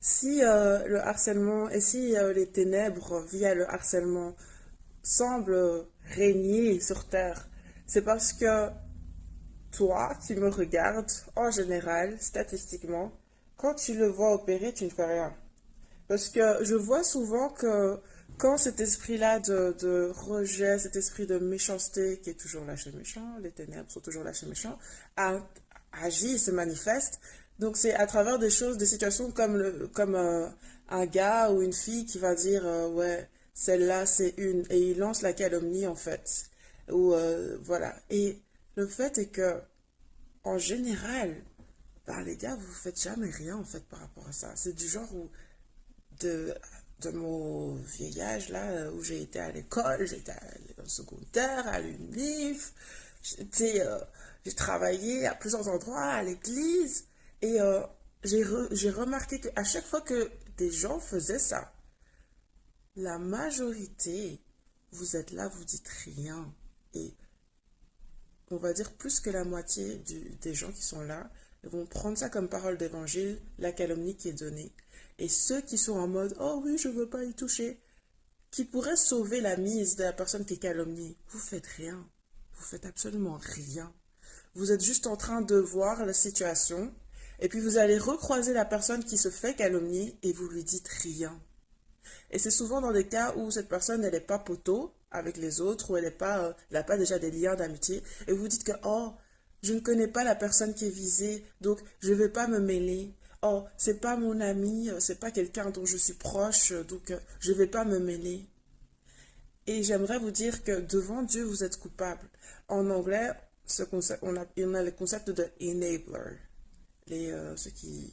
Si le harcèlement et si les ténèbres via le harcèlement semblent régner sur Terre, c'est parce que toi, qui me regardes, en général, statistiquement, quand tu le vois opérer, tu ne fais rien. Parce que je vois souvent que quand cet esprit-là de rejet, cet esprit de méchanceté qui est toujours là chez méchant, les ténèbres sont toujours là chez méchant, agit, se manifeste. Donc c'est à travers des choses, des situations comme un gars ou une fille qui va dire ouais, celle-là c'est une, et il lance la calomnie en fait. Ou voilà. Et le fait est que en général, ben, les gars, vous faites jamais rien en fait par rapport à ça. C'est du genre où de, de mon vieil âge, là, où j'ai été à l'école, j'étais au secondaire, à l'UNIF, j'ai travaillé à plusieurs endroits, à l'église, et j'ai remarqué qu'à chaque fois que des gens faisaient ça, la majorité, vous êtes là, vous dites rien. Et on va dire plus que la moitié des gens qui sont là vont prendre ça comme parole d'évangile, la calomnie qui est donnée. Et ceux qui sont en mode oh oui, je veux pas y toucher, qui pourraient sauver la mise de la personne qui est calomniée, vous faites rien. Vous faites absolument rien. Vous êtes juste en train de voir la situation et puis vous allez recroiser la personne qui se fait calomnier et vous lui dites rien. Et c'est souvent dans des cas où cette personne, elle n'est pas poteau avec les autres, ou elle n'a pas déjà des liens d'amitié, et vous dites que, oh, je ne connais pas la personne qui est visée, donc je ne vais pas me mêler. Oh, c'est pas mon ami, c'est pas quelqu'un dont je suis proche, donc je ne vais pas me mêler. Et j'aimerais vous dire que devant Dieu, vous êtes coupable. En anglais, on a le concept de enabler, ceux qui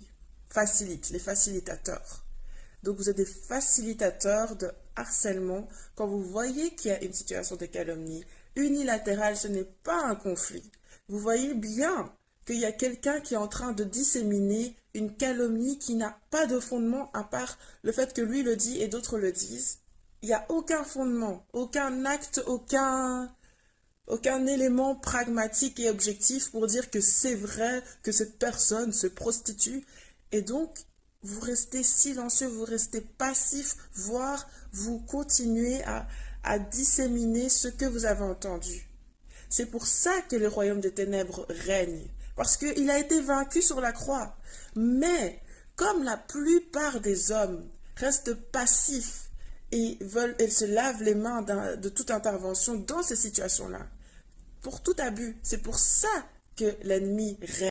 facilitent, les facilitateurs. Donc vous êtes des facilitateurs de harcèlement quand vous voyez qu'il y a une situation de calomnie unilatérale, ce n'est pas un conflit. Vous voyez bien qu'il y a quelqu'un qui est en train de disséminer une calomnie qui n'a pas de fondement à part le fait que lui le dit et d'autres le disent. Il n'y a aucun fondement, aucun acte, aucun élément pragmatique et objectif pour dire que c'est vrai que cette personne se prostitue. Et donc, vous restez silencieux, vous restez passif, voire vous continuez à disséminer ce que vous avez entendu. C'est pour ça que le royaume des ténèbres règne, parce qu'il a été vaincu sur la croix. Mais, comme la plupart des hommes restent passifs et se lavent les mains de toute intervention dans ces situations-là, pour tout abus, c'est pour ça que l'ennemi règne.